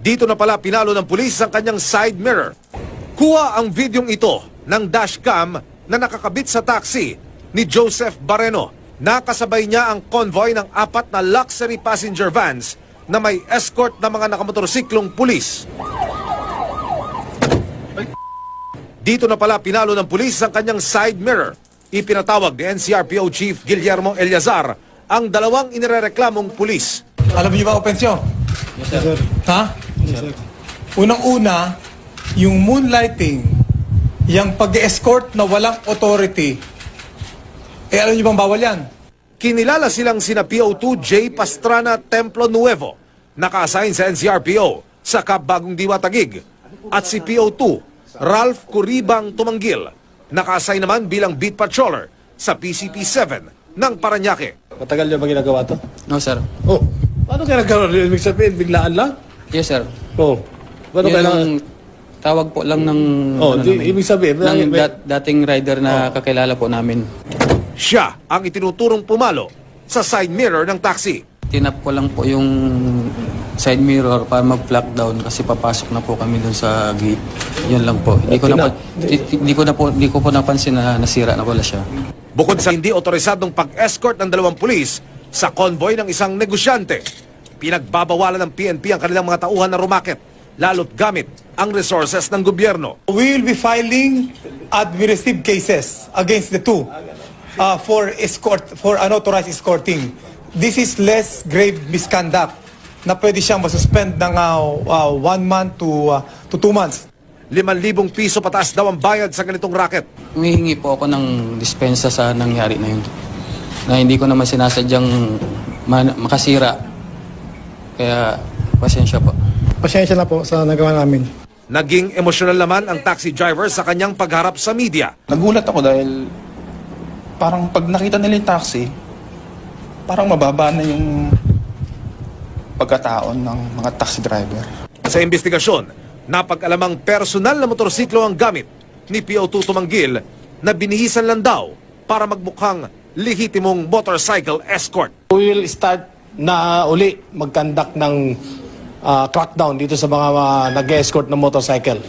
Dito na pala pinalo ng pulis ang kanyang side mirror. Kuha ang videong ito ng dashcam na nakakabit sa taxi ni Joseph Barreno. Nakasabay niya ang convoy ng 4 na luxury passenger vans na may escort na mga nakamotorsiklong pulis. Dito na pala pinalo ng pulis ang kanyang side mirror. Ipinatawag ni NCRPO Chief Guillermo Eliazar ang 2 inirereklamong pulis. Alam niyo ba offense nyo? Yes, sir. Ha? Yes, sir. Unang-una, yung moonlighting, yung pag-escort na walang authority, alam niyo bang bawal yan? Kinilala silang sina PO2 J. Pastrana Templo Nuevo, naka-assign sa NCRPO sa Cap Bagong Diwa Taguig, at si PO2 Ralph Curibang Tumanggil, naka-assign naman bilang beat patroller sa PCP-7 ng Parañaque. Matagal niyo ba ginagawa to? No, sir. Oh, paano kaya nagkaroon? Ibig sabihin, biglaan lang? Yes, sir. Oh, paano Yun kailangan? ang tawag po lang ng, Oh, namin, ibig sabihin, ng dating rider na kakilala po namin. Siya ang itinuturong pumalo sa side mirror ng taxi. Tinap ko lang po yung side mirror para mag-flag down kasi papasok na po kami dun sa gate. Yun lang po. Hindi ko po napansin na nasira na pala siya. Bukod sa hindi otorisadong pag-escort ng 2 pulis sa convoy ng isang negosyante, pinagbabawalan ng PNP ang kanilang mga tauhan na rumakit, lalo't gamit ang resources ng gobyerno. We will be filing administrative cases against the two for unauthorized escorting. This is less grave misconduct na pwede siyang masuspend ng 1 month to 2 months. 5,000 piso pataas daw ang bayad sa ganitong racket. Humihingi po ako ng dispensa sa nangyari na yun. Na hindi ko naman sinasadyang makasira. Kaya pasensya po. Pasensya na po sa nagawa namin. Naging emosyonal naman ang taxi driver sa kanyang pagharap sa media. Nagulat ako dahil parang pag nakita nila yung taxi, parang mababa na yung pagkataon ng mga taxi driver. Sa investigasyon, napag-alamang personal na motorsiklo ang gamit ni PO2 Tumanggil na binihisan lang daw para magmukhang lehitimong motorcycle escort. We will start na uli mag-conduct ng crackdown dito sa mga nag-escort ng motorcycle.